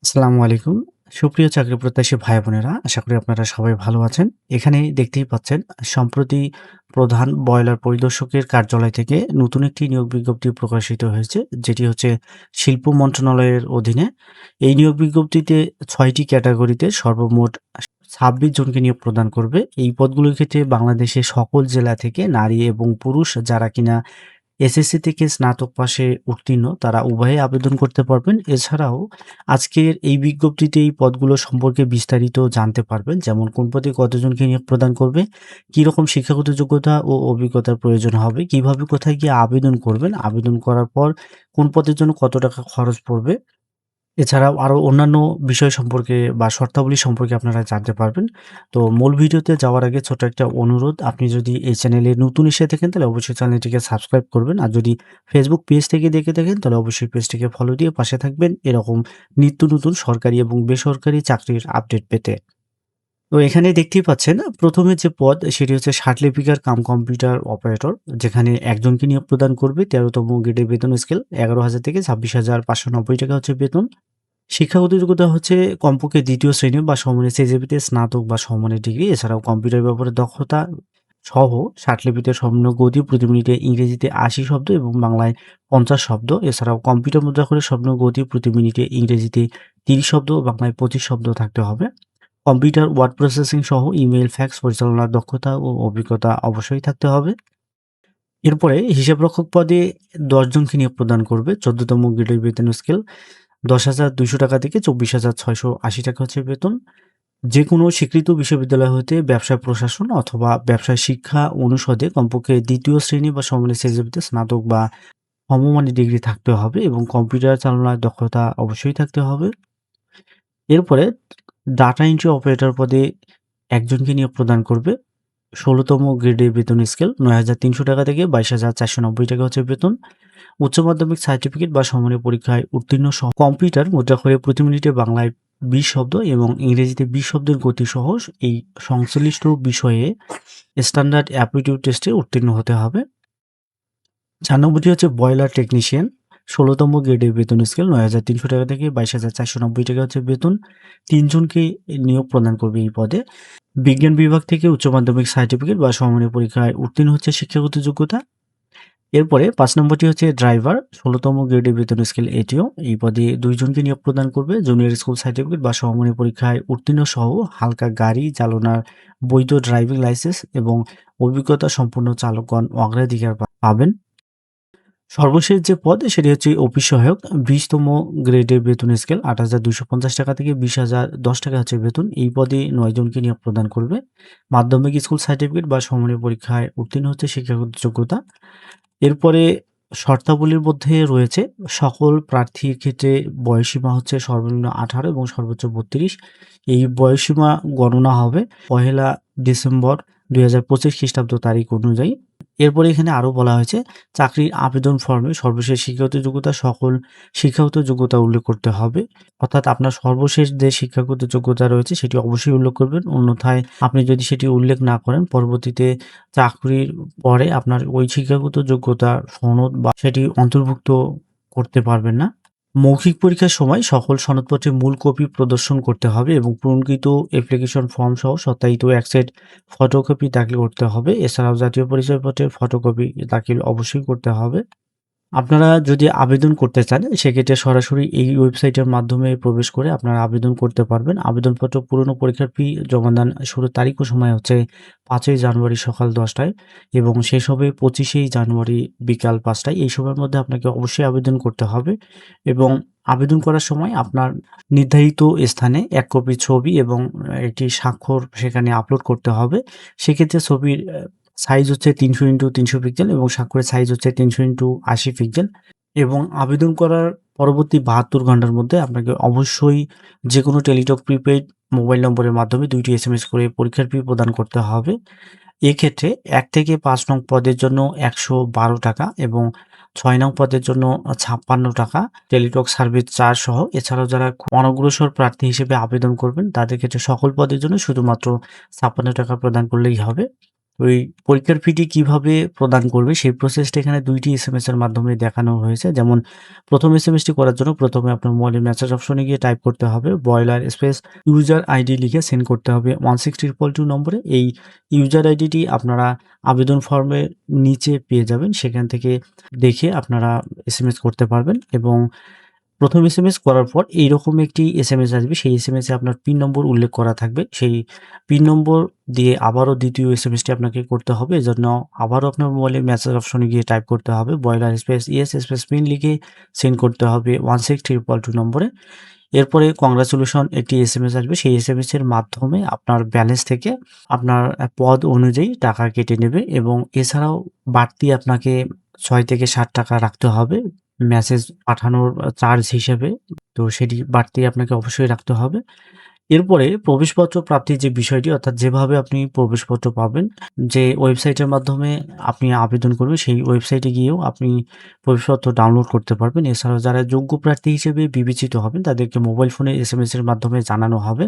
আসসালামু আলাইকুম। সুপ্রিয় চাকরি প্রত্যাশী ভাই-বোনেরা, আশা করি আপনারা সবাই ভালো আছেন। এখানে দেখতেই পাচ্ছেন সম্প্রতি প্রধান বয়লার পরিদর্শকের কার্যালয় থেকে নতুন একটি নিয়োগ বিজ্ঞপ্তি প্রকাশিত হয়েছে, যেটি হচ্ছে শিল্প মন্ত্রণালয়ের অধীনে। এই নিয়োগ বিজ্ঞপ্তিতে ৬ টি ক্যাটাগরিতে সর্বমোট ২৬ জনকে নিয়োগ প্রদান করবে। এই পদগুলোর ক্ষেত্রে বাংলাদেশের সকল জেলা থেকে নারী এবং পুরুষ যারা কিনা এসএসসি থেকে স্নাতক পাশে উত্তীর্ণ তারা উভয়ে আবেদন করতে পারবেন। এছাড়াও আজকের এই বিজ্ঞপ্তিতে এই পদগুলো সম্পর্কে বিস্তারিত জানতে পারবেন। যেমন কোন পদে কতজনকে নিয়োগ প্রদান করবে, কিরকম শিক্ষাগত যোগ্যতা ও অভিজ্ঞতার প্রয়োজন হবে, কিভাবে কোথায় গিয়ে আবেদন করবেন, আবেদন করার পর কোন পদের জন্য কত টাকা খরচ পড়বে। এছাড়াও আরো অন্যান্য বিষয় সম্পর্কে বা শর্তাবলী সম্পর্কে আপনারা জানতে পারবেন। তো মূল ভিডিওতে যাওয়ার আগে ছোট্ট একটা অনুরোধ, আপনি যদি এই চ্যানেলে নতুন এসে থাকেন তাহলে অবশ্যই চ্যানেলটিকে সাবস্ক্রাইব করবেন। আর যদি ফেসবুক পেজ থেকে দেখে থাকেন তাহলে অবশ্যই পেজটিকে ফলো দিয়ে পাশে থাকবেন এরকম নিত্য নতুন সরকারি এবং বেসরকারি চাকরির আপডেট পেতে। তো এখানে দেখতেই পাচ্ছেন ১ম এ যে পদ সেটি হচ্ছে ষাটলিপিকার কাম কম্পিউটার অপারেটর, যেখানে একজনকে নিয়োগ প্রদান করবে। ১৩তম গ্রেডের বেতন স্কেল ১১,০০০ থেকে ২৬,৫৯০ টাকা হচ্ছে বেতন। শিক্ষাগত যোগ্যতা হচ্ছে কমপক্ষে ২য় শ্রেণী বা সমমানের সিজিপিতে স্নাতক বা সমমানের ডিগ্রি। এছাড়াও কম্পিউটার ব্যাপারে দক্ষতা সহ ষাটলিপিতে সর্বনিম্ন গতি প্রতি মিনিটে ইংরেজিতে ৮০ শব্দ এবং বাংলায় ৫০ শব্দ। এছাড়াও কম্পিউটার মুদ্রাক্ষরে সর্বনিম্ন গতি প্রতি মিনিটে ইংরেজিতে ৩০ শব্দ ও বাংলায় ২৫ শব্দ থাকতে হবে। কম্পিউটার ওয়ার্ড প্রসেসিং সহ ইমেইল, ফ্যাক্স পরিচালনার দক্ষতা ও অভিজ্ঞতা অবশ্যই থাকতে হবে। এরপরে হিসাবরক্ষক পদে ১০ জনকে নিয়োগ প্রদান করবে। ১৪তম গ্রেডের বেতন স্কেল ১০,২০০ টাকা থেকে ২৪,৬৮০ টাকা হচ্ছে বেতন। যেকোনো স্বীকৃত বিশ্ববিদ্যালয় হতে ব্যবসায় প্রশাসন অথবা ব্যবসায় শিক্ষা অনুষদে কমপক্ষে ২য় শ্রেণী বা সমমানের সিজিপিতে স্নাতক বা সমমানের ডিগ্রি থাকতে হবে এবং কম্পিউটার চালনার দক্ষতা অবশ্যই থাকতে হবে। এরপরে ডাটা এন্ট্রি অপারেটর পদে একজনকে নিয়োগ প্রদান করবে। ১৬তম গ্রেডের বেতন স্কেল ৯,৩০০ টাকা থেকে ২২,৪৯০ টাকা হচ্ছে বেতন। উচ্চ মাধ্যমিক সার্টিফিকেট বা সমমানের পরীক্ষায় উত্তীর্ণ সহ কম্পিউটার মুদ্রাক্ষরে প্রতি মিনিটে বাংলায় ২০ শব্দ এবং ইংরেজিতে ২০ শব্দের গতিসহ এই সংশ্লিষ্ট বিষয়ে স্ট্যান্ডার্ড অ্যাপটিটিউড টেস্টে উত্তীর্ণ হতে হবে। ৪ নম্বরটি হচ্ছে বয়লার টেকনিশিয়ান। ১৬তম গ্রেডের বেতন স্কেল ৯,৩০০ টাকা থেকে ২২,৪৯০ টাকা হচ্ছে বেতন। ৩ জনকে নিয়োগ প্রদান করবে এই পদে। বিজ্ঞান বিভাগ থেকে উচ্চ মাধ্যমিক সার্টিফিকেট বা সমমানের পরীক্ষায় উত্তীর্ণ হচ্ছে শিক্ষাগত যোগ্যতা। এরপরে ৫ নম্বরটি হচ্ছে ড্রাইভার। ১৬তম গ্রেডের বেতন স্কেল এটিও। এই পদে ২ জনকে নিয়োগ প্রদান করবে। জুনিয়র স্কুল সার্টিফিকেট বা সমমানের পরীক্ষায় উত্তীর্ণ সহ হালকা গাড়ি চালনার বৈধ ড্রাইভিং লাইসেন্স এবং অভিজ্ঞতা সম্পন্ন চালকগণ অগ্রাধিকার পাবেন। সর্বশেষ যে পদ সেটি হচ্ছে অফিস সহায়ক। ২০তম গ্রেডের বেতন স্কেল ৮,২৫০ টাকা থেকে ২০,০১০ টাকা হচ্ছে বেতন। এই পদে ৯ জনকে নিয়োগ প্রদান করবে। মাধ্যমিক স্কুল সার্টিফিকেট বা সমমানের পরীক্ষায় উত্তীর্ণ হচ্ছে শিক্ষাগত যোগ্যতা। এরপরে শর্তাবলীর মধ্যে রয়েছে সকল প্রার্থীর ক্ষেত্রে বয়সসীমা হচ্ছে সর্বনিম্ন ১৮ এবং সর্বোচ্চ ৩২। এই বয়সসীমা গণনা হবে ১লা ডিসেম্বর ২০২৫ খ্রিস্টাব্দ তারিখ অনুযায়ী। এরপরে এখানে আরো বলা হয়েছে চাকরির আবেদন ফর্মে সর্বশেষ শিক্ষাগত যোগ্যতা সকল শিক্ষাগত যোগ্যতা উল্লেখ করতে হবে। অর্থাৎ আপনার সর্বশেষ যে শিক্ষাগত যোগ্যতা রয়েছে সেটি অবশ্যই উল্লেখ করবেন। অন্যথায় আপনি যদি সেটি উল্লেখ না করেন পরবর্তীতে চাকরির পরে আপনার ওই শিক্ষাগত যোগ্যতার সনদ বা সেটি অন্তর্ভুক্ত করতে পারবেন না। মৌখিক পরীক্ষার সময় সকল সনদপত্রের মূল কপি প্রদর্শন করতে হবে এবং পূরণকৃত অ্যাপ্লিকেশন ফর্ম সহ সত্যায়িত এক সেট ফটোকপি দাখিল করতে হবে। এছাড়াও জাতীয় পরিচয়পত্রের ফটোকপি দাখিল অবশ্যই করতে হবে। আপনারা যদি আবেদন করতে চান সেক্ষেত্রে সরাসরি এই ওয়েবসাইটের মাধ্যমে প্রবেশ করে আপনারা আবেদন করতে পারবেন। আবেদনপত্র পূরণ ও পরীক্ষার ফি জমাদান শুরুর তারিখ ও সময় হচ্ছে ৫ই জানুয়ারি সকাল ১০টায় এবং শেষ হবে ২৫শে জানুয়ারি বিকাল ৫টায়। এই সময়ের মধ্যে আপনাকে অবশ্যই আবেদন করতে হবে এবং আবেদন করার সময় আপনার নির্ধারিত স্থানে ১ কপি ছবি এবং একটি স্বাক্ষর সেখানে আপলোড করতে হবে। সেক্ষেত্রে ছবির সাইজ হচ্ছে ৩০০x৩০০ পিক্সেল এবং স্বাক্ষরের সাইজ হচ্ছে ৩০০x৮০ পিক্সেল এবং আবেদন করার পরবর্তী ৭২ ঘন্টার মধ্যে আপনাকে অবশ্যই যেকোনো টেলিটক প্রিপেইড মোবাইল নম্বরের মাধ্যমে ২ টি এসএমএস করে পরীক্ষার ফি প্রদান করতে হবে। এক্ষেত্রে ১ থেকে ৫ নং পদের জন্য ১১২ টাকা এবং ৬ নং পদের জন্য ৫৬ টাকা টেলিটক সার্ভিস চার্জ সহ। এছাড়াও যারা অনগ্রসর প্রার্থী হিসেবে আবেদন করবেন তাদের ক্ষেত্রে সকল পদের জন্য শুধুমাত্র ৫৬ টাকা প্রদান করলেই হবে। ওই পরীক্ষার ফিটি কিভাবে প্রদান করবে সেই প্রসেসটা এখানে ২ টি এসএমএস এর মাধ্যমে দেখানো হয়েছে। যেমন ১ম এসএমএসটি করার জন্য ১ম এ আপনার মোবাইলের মেসেজ অপশনে গিয়ে টাইপ করতে হবে বয়লার স্পেস ইউজার আইডি লিখে সেন্ড করতে হবে 162 নম্বরে। এই ইউজার আইডিটি আপনারা আবেদন ফর্মের নিচে পেয়ে যাবেন। সেখান থেকে দেখে আপনারা এসএমএস করতে পারবেন এবং ১ম এসএমএস করার পর এইরকম একটি এসএমএস আসবে। সেই এসএমএসে আপনার পিন নম্বর উল্লেখ করা থাকবে। সেই পিন নম্বর দিয়ে আবারও ২য় এসএমএসটি আপনাকে করতে হবে। এজন্য আবারও আপনার মোবাইলের মেসেজ অপশনে গিয়ে টাইপ করতে হবে boiler space yes space pin লিখে সেন্ড করতে হবে 16322 নম্বরে। এরপরে কংগ্রাচুলেশন একটি এসএমএস আসবে। সেই এসএমএস এর মাধ্যমে আপনার ব্যালেন্স থেকে আপনার পদ অনুযায়ী টাকা কেটে নেবে এবং এছাড়াও বাড়তি আপনাকে ৬ থেকে ৳৬০ রাখতে হবে মেসেজ পাঠানোর চার্জ হিসেবে। তো সেটি বাড়তি আপনাকে অবশ্যই রাখতে হবে। এরপরে প্রবেশপত্র প্রাপ্তির যে বিষয়টি অর্থাৎ যেভাবে আপনি প্রবেশপত্র পাবেন, যে ওয়েবসাইটের মাধ্যমে আপনি আবেদন করবেন সেই ওয়েবসাইটে গিয়েও আপনি প্রবেশপত্র ডাউনলোড করতে পারবেন। এছাড়াও যারা যোগ্য প্রার্থী হিসেবে বিবেচিত হবেন তাদেরকে মোবাইল ফোনে এসএমএস এর মাধ্যমে জানানো হবে।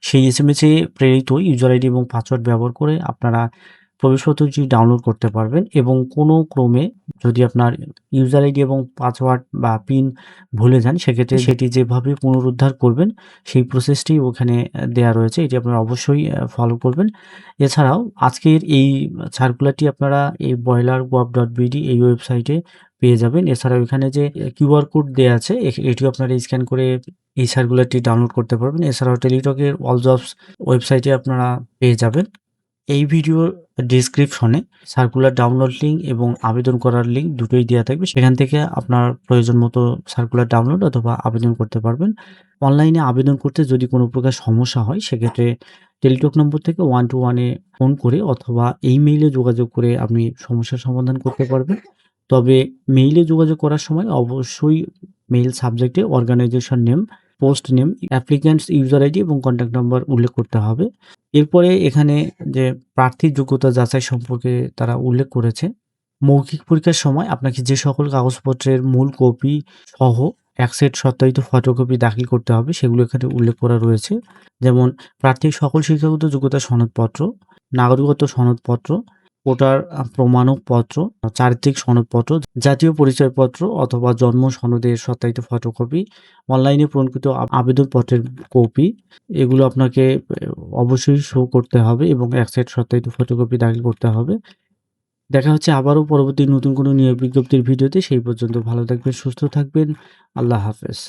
সেই এসএমএস এ প্রেরিত ইউজার আইডি এবং পাসওয়ার্ড ব্যবহার করে আপনারা প্রবেশপত্রটি ডাউনলোড করতে পারবেন এবং কোনো ক্রমে যদি আপনার ইউজার আইডি এবং পাসওয়ার্ড বা পিন ভুলে যান সেক্ষেত্রে সেটি যেভাবে পুনরুদ্ধার করবেন সেই প্রসেসটি ওখানে দেয়া রয়েছে। এটি আপনারা অবশ্যই ফলো করবেন। এছাড়াও আজকের এই সার্কুলারটি আপনারা এই boiler.gov.bd এই ওয়েবসাইটে পেয়ে যাবেন। এছাড়াও এখানে যে কিউআর কোড দেয়া আছে এটিও আপনারা স্ক্যান করে এই সার্কুলারটি ডাউনলোড করতে পারবেন। এছাড়াও টেলিটকের অল জবস ওয়েবসাইটে আপনারা পেয়ে যাবেন। এই ভিডিওর ডেসক্রিপশনে সার্কুলার ডাউনলোড লিঙ্ক এবং আবেদন করার লিঙ্ক দুটোই দেয়া থাকবে। সেখান থেকে আপনার প্রয়োজন মতো সার্কুলার ডাউনলোড অথবা আবেদন করতে পারবেন। অনলাইনে আবেদন করতে যদি কোনো প্রকার সমস্যা হয় সেক্ষেত্রে টেলিটক নম্বর থেকে 121 এ ফোন করে অথবা এই মেইলে যোগাযোগ করে আপনি সমস্যার সমাধান করতে পারবেন। তবে মেইলে যোগাযোগ করার সময় অবশ্যই মেইল সাবজেক্টে organisation name, post name, applicant's user ID এবং কনট্যাক্ট নাম্বার উল্লেখ করতে হবে। এরপরে এখানে যে প্রার্থীর যোগ্যতা যাচাই সম্পর্কে তারা উল্লেখ করেছে। মৌখিক পরীক্ষার সময় আপনাকে যে সকল কাগজপত্রের মূল কপি সহ ১ সেট সত্যায়িত ফটোকপি দাখিল করতে হবে সেগুলো এখানে উল্লেখ করা রয়েছে। যেমন প্রার্থীর সকল শিক্ষাগত যোগ্যতার সনদপত্র, নাগরিকত্ব সনদপত্র, ভোটার প্রমাণপত্র, চারিত্রিক সনদপত্র, জাতীয় পরিচয়পত্র অথবা জন্ম সনদের সত্যায়িত ফটোকপি, অনলাইনে পূরণকৃত আবেদনপত্রের কপি এগুলো আপনাকে অবশ্যই শো করতে হবে এবং ১ সেট সত্যায়িত ফটোকপি দাখিল করতে হবে। দেখা হচ্ছে আবারও পরবর্তী নতুন কোনো নিয়োগ বিজ্ঞপ্তির ভিডিওতে। সেই পর্যন্ত ভালো থাকবেন, সুস্থ থাকবেন। আল্লাহ হাফেজ।